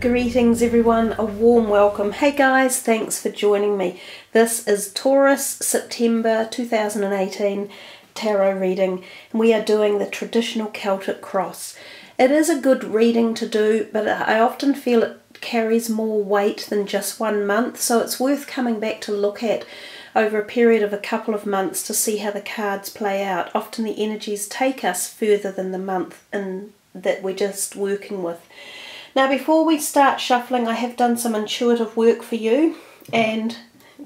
Greetings everyone, a warm welcome. Hey guys, thanks for joining me. This is Taurus September 2018 tarot reading, and we are doing the traditional Celtic cross. It is a good reading to do, but I often feel it carries more weight than just 1 month, so it's worth coming back to look at over a period of a couple of months to see how the cards play out. Often the energies take us further than the month that we're just working with. Now before we start shuffling, I have done some intuitive work for you, and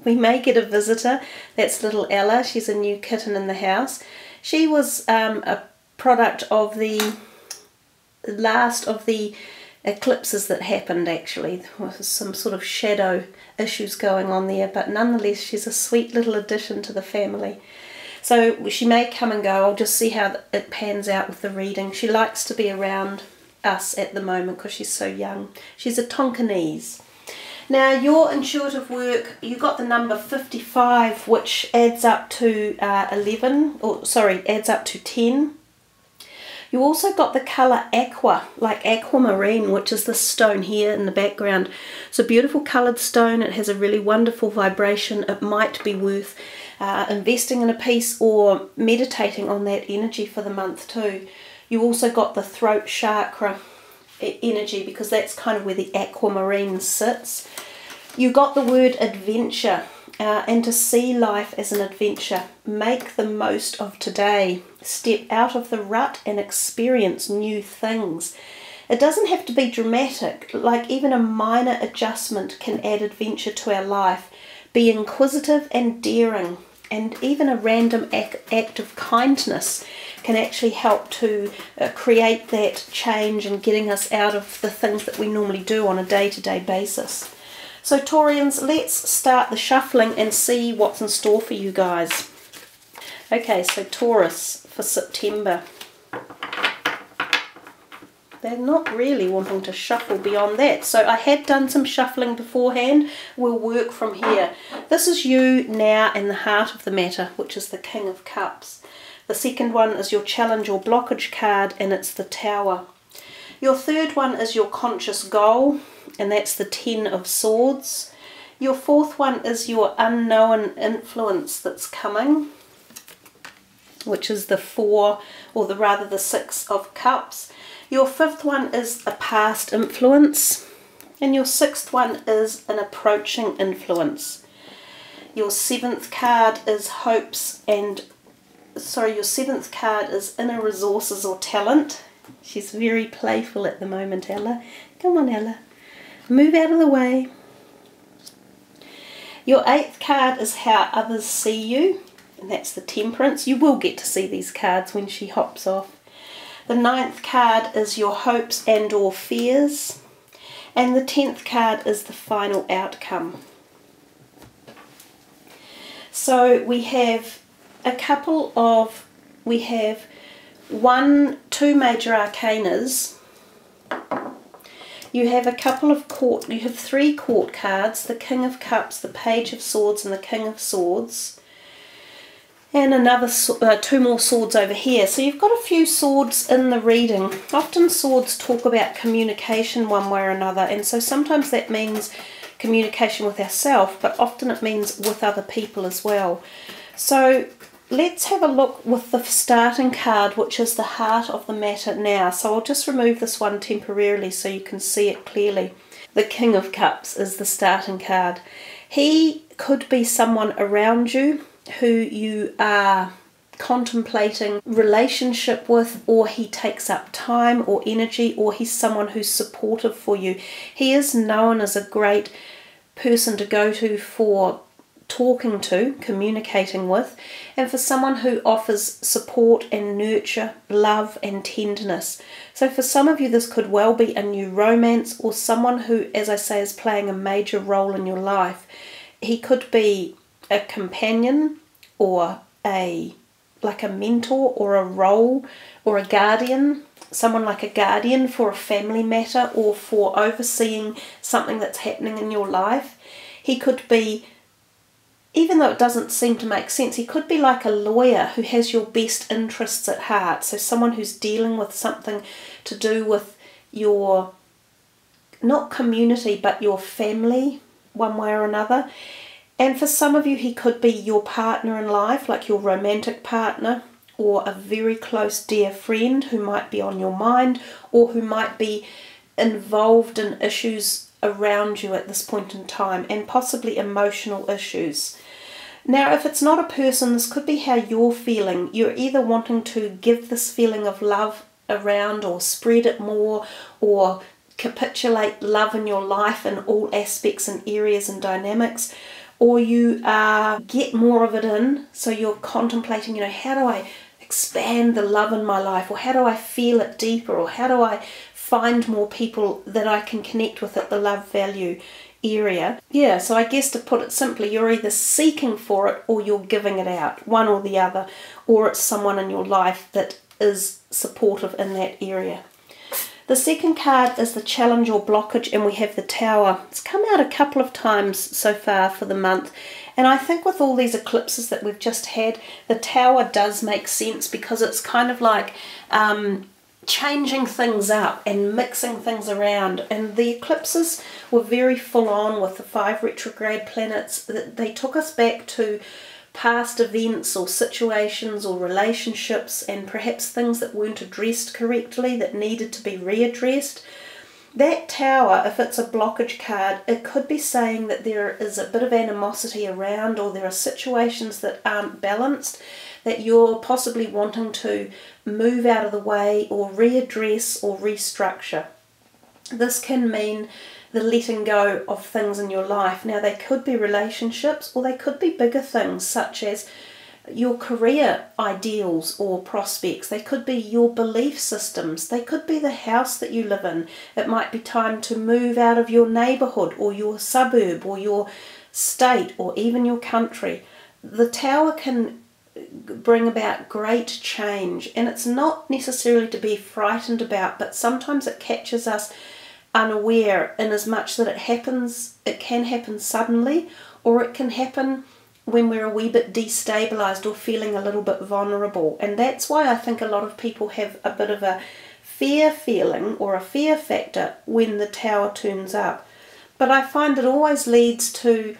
we may get a visitor. That's little Ella. She's a new kitten in the house. She was a product of the last of the eclipses that happened actually. There was some sort of shadow issues going on there, but nonetheless she's a sweet little addition to the family. So she may come and go. I'll just see how it pans out with the reading. She likes to be around us at the moment because she's so young. She's a Tonkinese. Now your intuitive work, you got the number 55, which adds up to 10. You also got the colour aqua, like aquamarine, which is this stone here in the background. It's a beautiful coloured stone. It has a really wonderful vibration. It might be worth investing in a piece or meditating on that energy for the month too. You also got the throat chakra energy because that's kind of where the aquamarine sits. You got the word adventure, and to see life as an adventure. Make the most of today. Step out of the rut and experience new things. It doesn't have to be dramatic, like even a minor adjustment can add adventure to our life. Be inquisitive and daring, and even a random act of kindness can actually help to create that change and getting us out of the things that we normally do on a day-to-day basis. So Taurians, let's start the shuffling and see what's in store for you guys. Okay, so Taurus for September. They're not really wanting to shuffle beyond that. So I had done some shuffling beforehand. We'll work from here. This is you now in the heart of the matter, which is the King of Cups. The second one is your challenge or blockage card, and it's the Tower. Your third one is your conscious goal, and that's the 10 of Swords. Your fourth one is your unknown influence that's coming, which is the 4, or rather the 6 of Cups. Your fifth one is a past influence, and your sixth one is an approaching influence. Your seventh card is your seventh card is inner resources or talent. She's very playful at the moment, Ella. Come on, Ella. Move out of the way. Your eighth card is how others see you, and that's the Temperance. You will get to see these cards when she hops off. The ninth card is your hopes and or fears, and the 10th card is the final outcome. So we have two major arcanas. You have you have 3 court cards, the King of Cups, the Page of Swords, and the King of Swords. And another 2 more swords over here. So you've got a few swords in the reading. Often swords talk about communication one way or another, and so sometimes that means communication with ourselves, but often it means with other people as well. So let's have a look with the starting card, which is the heart of the matter now. So I'll just remove this one temporarily so you can see it clearly. The King of Cups is the starting card. He could be someone around you who you are contemplating relationship with, or he takes up time or energy, or he's someone who's supportive for you. He is known as a great person to go to for talking to, communicating with, and for someone who offers support and nurture, love and tenderness. So for some of you this could well be a new romance, or someone who, as I say, is playing a major role in your life. He could be a companion, or like a mentor, or a role, or a guardian, someone like a guardian for a family matter, or for overseeing something that's happening in your life. He could be, even though it doesn't seem to make sense, he could be like a lawyer who has your best interests at heart. So someone who's dealing with something to do with your not community, but your family, one way or another. And for some of you, he could be your partner in life, like your romantic partner, or a very close dear friend who might be on your mind, or who might be involved in issues around you at this point in time, and possibly emotional issues. Now, if it's not a person, this could be how you're feeling. You're either wanting to give this feeling of love around, or spread it more, or capitulate love in your life in all aspects and areas and dynamics, or you get more of it in, so you're contemplating, how do I expand the love in my life, or how do I feel it deeper, or how do I find more people that I can connect with at the love value area. Yeah, so I guess to put it simply, you're either seeking for it or you're giving it out, one or the other, or it's someone in your life that is supportive in that area. The second card is the challenge or blockage, and we have the Tower. It's come out a couple of times so far for the month, and I think with all these eclipses that we've just had, the Tower does make sense, because it's kind of like changing things up and mixing things around. And the eclipses were very full on with the 5 retrograde planets. They took us back to past events or situations or relationships, and perhaps things that weren't addressed correctly that needed to be readdressed. That Tower, if it's a blockage card, it could be saying that there is a bit of animosity around, or there are situations that aren't balanced, that you're possibly wanting to move out of the way, or readdress, or restructure. This can mean the letting go of things in your life. Now, they could be relationships, or they could be bigger things, such as your career ideals or prospects. They could be your belief systems. They could be the house that you live in. It might be time to move out of your neighbourhood, or your suburb, or your state, or even your country. The Tower can bring about great change, and it's not necessarily to be frightened about, but sometimes it catches us unaware, in as much that it can happen suddenly, or it can happen when we're a wee bit destabilized or feeling a little bit vulnerable. And that's why I think a lot of people have a bit of a fear feeling, or a fear factor, when the Tower turns up. But I find it always leads to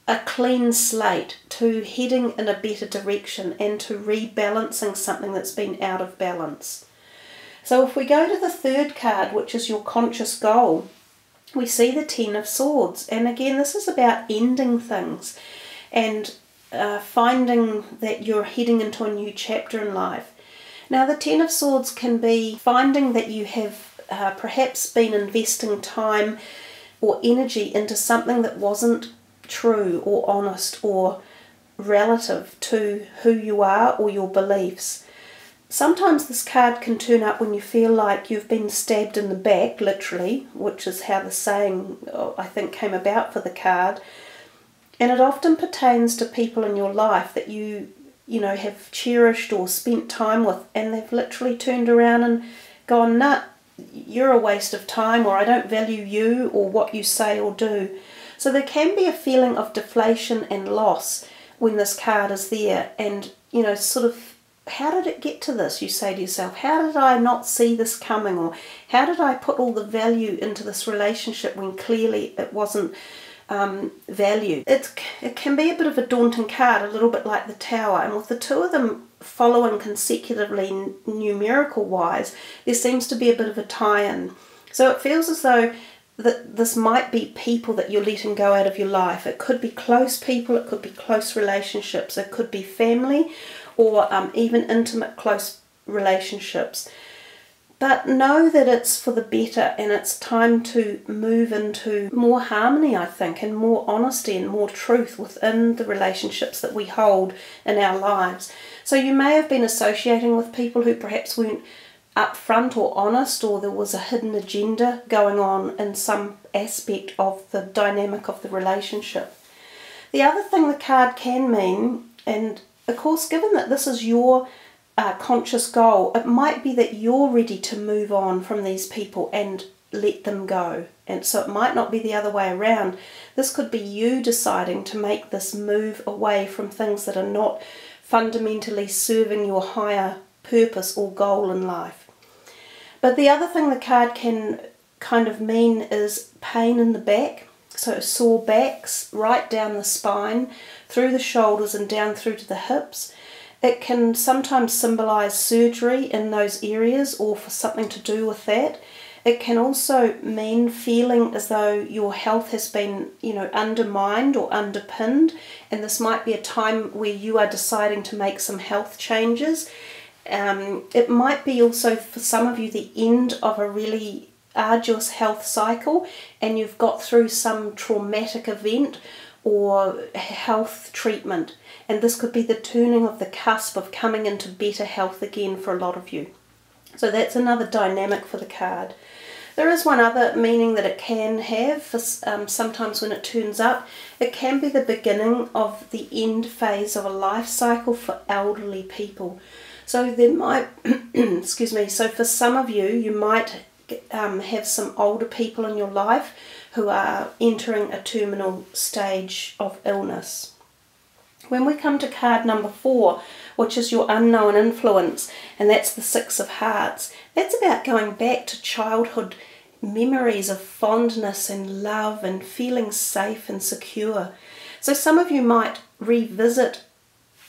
a clean slate, to heading in a better direction, and to rebalancing something that's been out of balance. So if we go to the third card, which is your conscious goal, we see the 10 of Swords. And again, this is about ending things and finding that you're heading into a new chapter in life. Now, the 10 of Swords can be finding that you have perhaps been investing time or energy into something that wasn't true or honest or relative to who you are or your beliefs. Sometimes this card can turn up when you feel like you've been stabbed in the back, literally, which is how the saying, I think, came about for the card. And it often pertains to people in your life that you have cherished or spent time with, and they've literally turned around and gone, nah, you're a waste of time, or I don't value you or what you say or do. So there can be a feeling of deflation and loss when this card is there, and sort of, how did it get to this? You say to yourself, how did I not see this coming? Or how did I put all the value into this relationship when clearly it wasn't valued? It can be a bit of a daunting card, a little bit like the Tower, and with the two of them following consecutively numerical wise, there seems to be a bit of a tie-in. So it feels as though that this might be people that you're letting go out of your life. It could be close people, it could be close relationships, it could be family, or even intimate close relationships. But know that it's for the better, and it's time to move into more harmony, I think, and more honesty and more truth within the relationships that we hold in our lives. So you may have been associating with people who perhaps weren't upfront or honest, or there was a hidden agenda going on in some aspect of the dynamic of the relationship. The other thing the card can mean, and of course, given that this is your conscious goal, it might be that you're ready to move on from these people and let them go. And so it might not be the other way around. This could be you deciding to make this move away from things that are not fundamentally serving your higher purpose or goal in life. But the other thing the card can kind of mean is pain in the back, so sore backs right down the spine, through the shoulders and down through to the hips. It can sometimes symbolize surgery in those areas or for something to do with that. It can also mean feeling as though your health has been, undermined or underpinned, and this might be a time where you are deciding to make some health changes. It might be also for some of you the end of a really arduous health cycle, and you've got through some traumatic event or health treatment, and this could be the turning of the cusp of coming into better health again for a lot of you. So that's another dynamic for the card. There is one other meaning that it can have for sometimes when it turns up. It can be the beginning of the end phase of a life cycle for elderly people. So there might, excuse me, so for some of you, you might have some older people in your life who are entering a terminal stage of illness. When we come to card number 4, which is your unknown influence, and that's the 6 of Hearts, that's about going back to childhood memories of fondness and love and feeling safe and secure. So some of you might revisit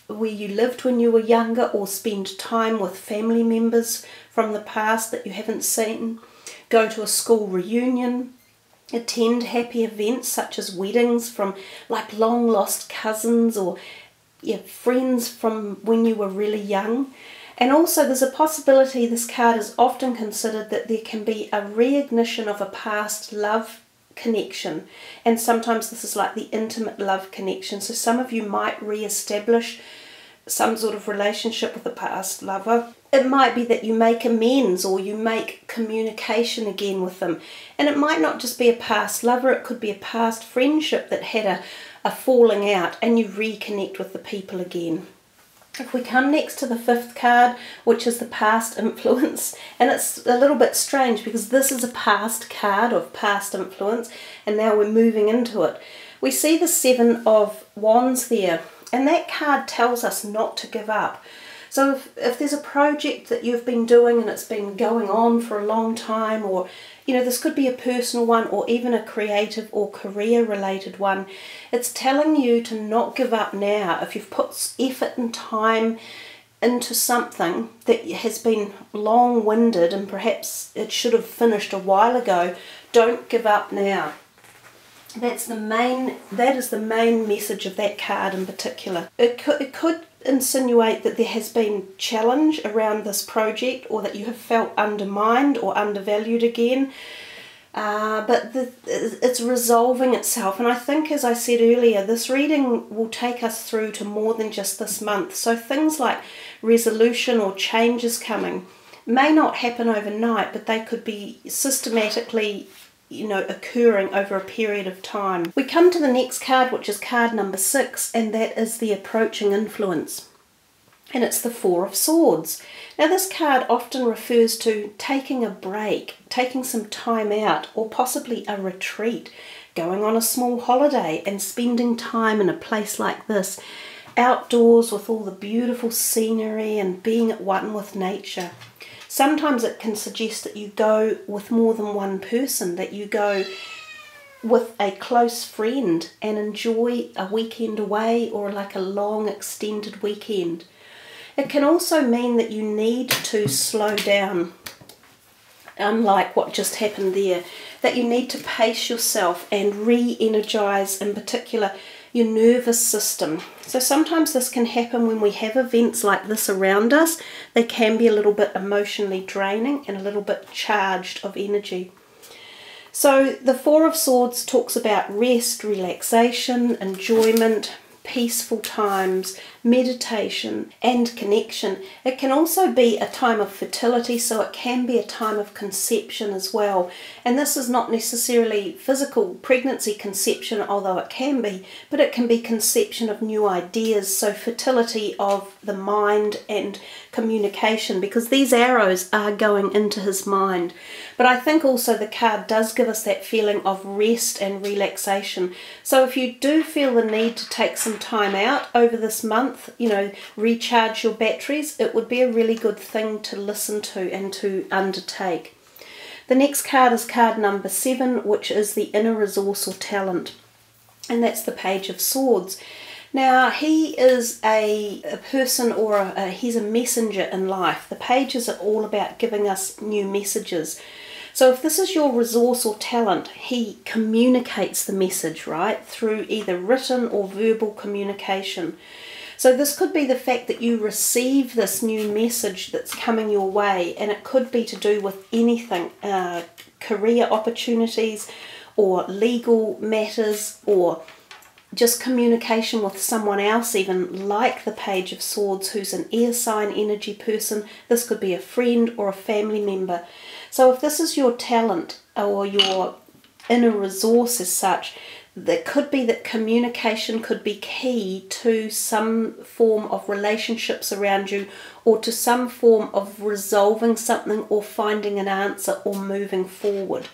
where you lived when you were younger, or spend time with family members from the past that you haven't seen, go to a school reunion, attend happy events such as weddings from like long lost cousins or friends from when you were really young. And also there's a possibility, this card is often considered that there can be a reignition of a past love connection, and sometimes this is like the intimate love connection. So some of you might re-establish some sort of relationship with a past lover. It might be that you make amends or you make communication again with them, and it might not just be a past lover, it could be a past friendship that had a falling out and you reconnect with the people again. If we come next to the 5th card, which is the past influence, and it's a little bit strange because this is a past card of past influence, and now we're moving into it. We see the 7 of Wands there, and that card tells us not to give up. So if there's a project that you've been doing and it's been going on for a long time, or this could be a personal one or even a creative or career related one, it's telling you to not give up now. If you've put effort and time into something that has been long-winded and perhaps it should have finished a while ago, don't give up now. That is the main message of that card in particular. It could insinuate that there has been challenge around this project, or that you have felt undermined or undervalued again, but it's resolving itself. And I think, as I said earlier, this reading will take us through to more than just this month. So things like resolution or changes coming may not happen overnight, but they could be systematically occurring over a period of time. We come to the next card, which is card number 6, and that is the approaching influence. And it's the 4 of Swords. Now this card often refers to taking a break, taking some time out, or possibly a retreat, going on a small holiday and spending time in a place like this, outdoors with all the beautiful scenery and being at one with nature. Sometimes it can suggest that you go with more than one person, that you go with a close friend and enjoy a weekend away, or like a long extended weekend. It can also mean that you need to slow down, unlike what just happened there, that you need to pace yourself and re-energize, in particular, your nervous system. So sometimes this can happen when we have events like this around us. They can be a little bit emotionally draining and a little bit charged of energy. So the 4 of Swords talks about rest, relaxation, enjoyment, peaceful times, meditation and connection. It can also be a time of fertility, so it can be a time of conception as well. And this is not necessarily physical pregnancy conception, although it can be, but it can be conception of new ideas, so fertility of the mind and communication, because these arrows are going into his mind. But I think also the card does give us that feeling of rest and relaxation. So if you do feel the need to take some time out over this month, recharge your batteries, it would be a really good thing to listen to and to undertake. The next card is card number 7, which is the inner resource or talent. And that's the Page of Swords. Now, he is a person, or he's a messenger in life. The pages are all about giving us new messages. So if this is your resource or talent, he communicates the message, right, through either written or verbal communication. So this could be the fact that you receive this new message that's coming your way, and it could be to do with anything, career opportunities or legal matters, or just communication with someone else, even like the Page of Swords, who's an air sign energy person. This could be a friend or a family member. So if this is your talent or your inner resource as such, that could be that communication could be key to some form of relationships around you, or to some form of resolving something or finding an answer or moving forward.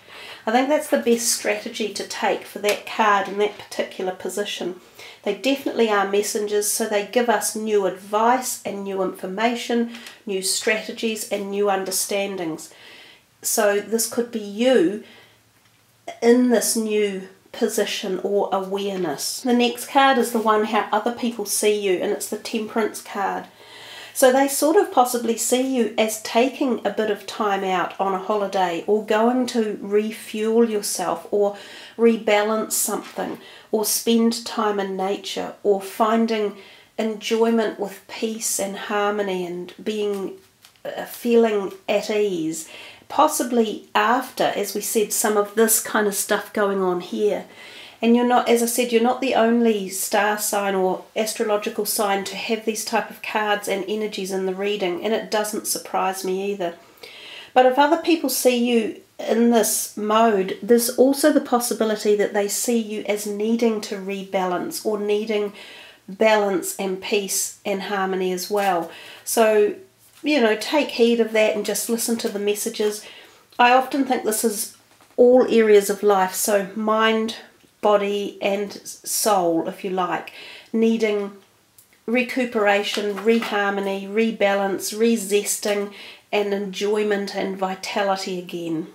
I think that's the best strategy to take for that card in that particular position. They definitely are messengers, so they give us new advice and new information, new strategies and new understandings. So this could be you in this new position or awareness. The next card is the one how other people see you, and it's the Temperance card. So they sort of possibly see you as taking a bit of time out on a holiday, or going to refuel yourself, or rebalance something, or spend time in nature, or finding enjoyment with peace and harmony and being feeling at ease. Possibly after, as we said, some of this kind of stuff going on here. And you're not, as I said, you're not the only star sign or astrological sign to have these type of cards and energies in the reading, and it doesn't surprise me either. But if other people see you in this mode, there's also the possibility that they see you as needing to rebalance, or needing balance and peace and harmony as well. So, you know, take heed of that and just listen to the messages. I often think this is all areas of life, so mind, body and soul, if you like, needing recuperation, reharmony, rebalance, rezesting and enjoyment and vitality again.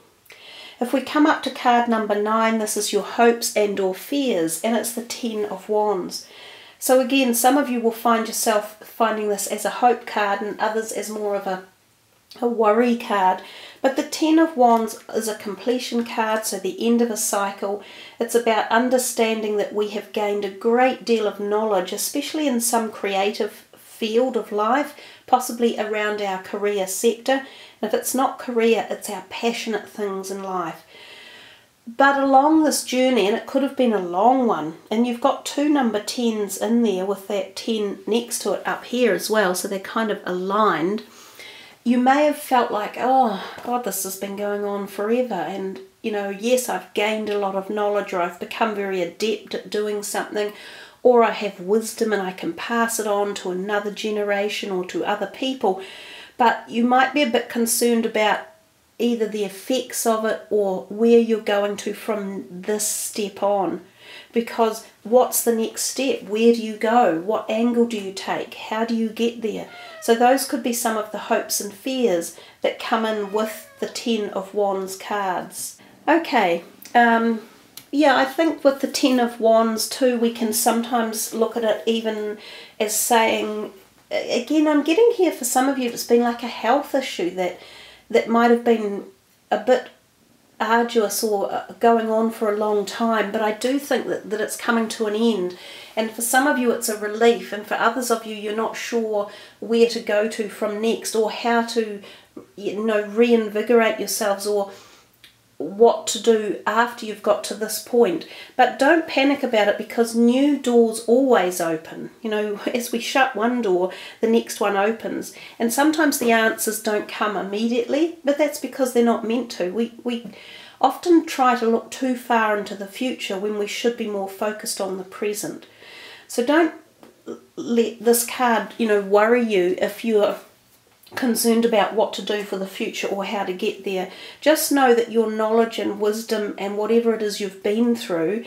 If we come up to card number 9, this is your hopes and or fears, and it's the 10 of Wands. So again, some of you will find yourself finding this as a hope card, and others as more of a worry card. But the 10 of Wands is a completion card, so the end of a cycle. It's about understanding that we have gained a great deal of knowledge, especially in some creative field of life, possibly around our career sector. And if it's not career, it's our passionate things in life. But along this journey, and it could have been a long one, and you've got 2 number 10s in there with that 10 next to it up here as well, so they're kind of aligned. You may have felt like, oh God, this has been going on forever, and you know, yes, I've gained a lot of knowledge, or I've become very adept at doing something, or I have wisdom and I can pass it on to another generation or to other people. But you might be a bit concerned about either the effects of it or where you're going to from this step on. Because what's the next step? Where do you go? What angle do you take? How do you get there? So those could be some of the hopes and fears that come in with the 10 of Wands cards. Okay, yeah, I think with the 10 of Wands too, we can sometimes look at it even as saying, again, I'm getting here for some of you, it's been like a health issue that might have been a bit arduous or going on for a long time, but I do think that it's coming to an end. And for some of you it's a relief, and for others of you, you're not sure where to go to from next, or how to, you know, reinvigorate yourselves, or what to do after you've got to this point. But don't panic about it, because new doors always open. You know, as we shut one door, the next one opens. And sometimes the answers don't come immediately, but that's because they're not meant to. We often try to look too far into the future when we should be more focused on the present. So don't let this card, you know, worry you if you're concerned about what to do for the future or how to get there. Just know that your knowledge and wisdom and whatever it is you've been through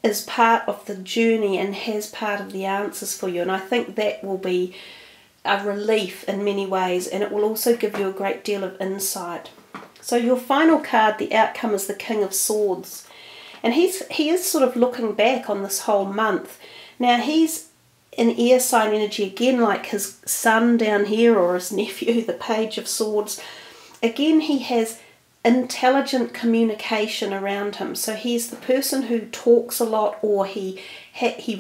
is part of the journey and has part of the answers for you. And I think that will be a relief in many ways, and it will also give you a great deal of insight. So your final card, the outcome, is the King of Swords. And he is sort of looking back on this whole month. Now he's in air sign energy again, like his son down here, or his nephew, the Page of Swords. Again, he has intelligent communication around him. So he's the person who talks a lot, or he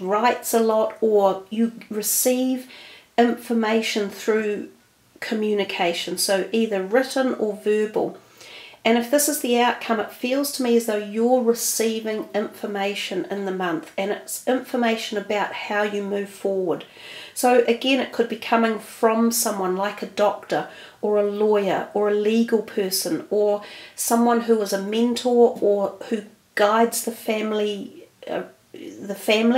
writes a lot, or you receive information through communication, so either written or verbal. And if this is the outcome, it feels to me as though you're receiving information in the month, and it's information about how you move forward. So again, it could be coming from someone like a doctor or a lawyer or a legal person, or someone who is a mentor or who guides the family,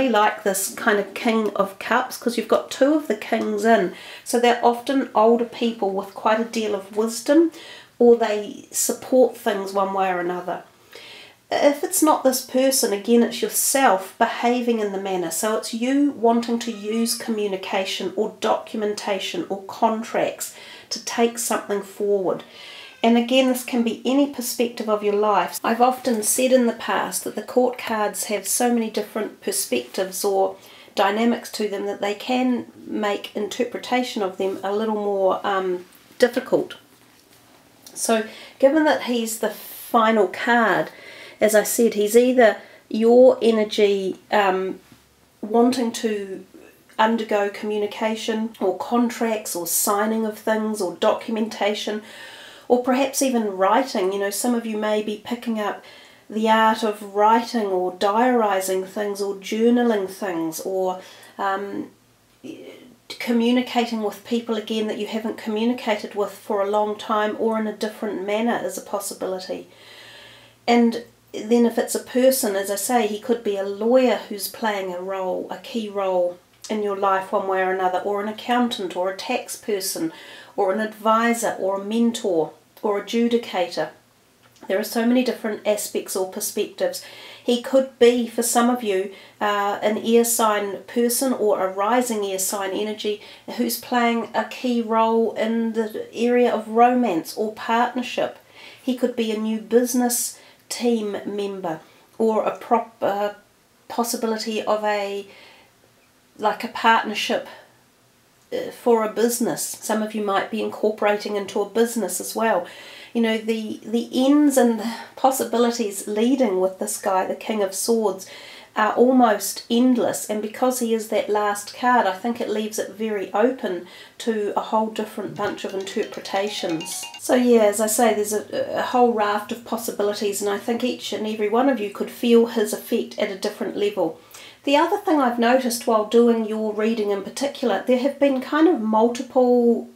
like this kind of King of Cups, because you've got two of the kings in. So they're often older people with quite a deal of wisdom, or they support things one way or another. If it's not this person, again, it's yourself behaving in the manner. So it's you wanting to use communication or documentation or contracts to take something forward. And again, this can be any perspective of your life. I've often said in the past that the court cards have so many different perspectives or dynamics to them that they can make interpretation of them a little more difficult. So given that he's the final card, as I said, he's either your energy wanting to undergo communication or contracts or signing of things or documentation, or perhaps even writing. You know, some of you may be picking up the art of writing or diarising things or journaling things, or communicating with people again that you haven't communicated with for a long time, or in a different manner is a possibility. And then if it's a person, as I say, he could be a lawyer who's playing a role, a key role in your life one way or another, or an accountant or a tax person or an advisor or a mentor or adjudicator. There are so many different aspects or perspectives. He could be, for some of you, an air sign person or a rising air sign energy who's playing a key role in the area of romance or partnership. He could be a new business team member, or a possibility of a partnership for a business. Some of you might be incorporating into a business as well. You know, the ends and the possibilities leading with this guy, the King of Swords, are almost endless, and because he is that last card, I think it leaves it very open to a whole different bunch of interpretations. So yeah, as I say, there's a whole raft of possibilities, and I think each and every one of you could feel his effect at a different level. The other thing I've noticed while doing your reading in particular, there have been kind of multiple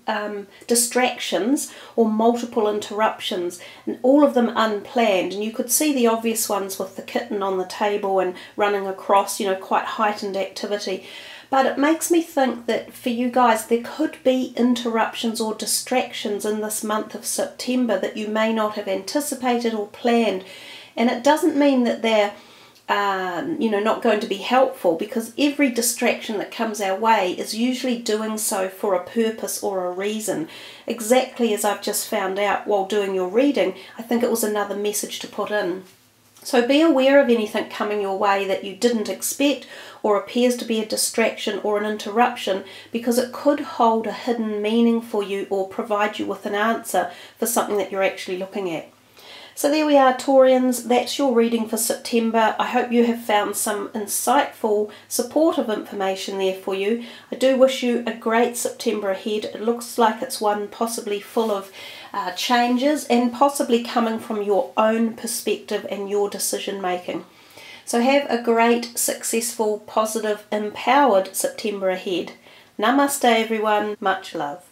distractions or multiple interruptions, and all of them unplanned. And you could see the obvious ones with the kitten on the table and running across, you know, quite heightened activity. But it makes me think that for you guys, there could be interruptions or distractions in this month of September that you may not have anticipated or planned. And it doesn't mean that they're not going to be helpful, because every distraction that comes our way is usually doing so for a purpose or a reason. Exactly as I've just found out while doing your reading, I think it was another message to put in. So be aware of anything coming your way that you didn't expect or appears to be a distraction or an interruption, because it could hold a hidden meaning for you or provide you with an answer for something that you're actually looking at. So there we are, Taurians, that's your reading for September. I hope you have found some insightful, supportive information there for you. I do wish you a great September ahead. It looks like it's one possibly full of changes, and possibly coming from your own perspective and your decision making. So have a great, successful, positive, empowered September ahead. Namaste everyone, much love.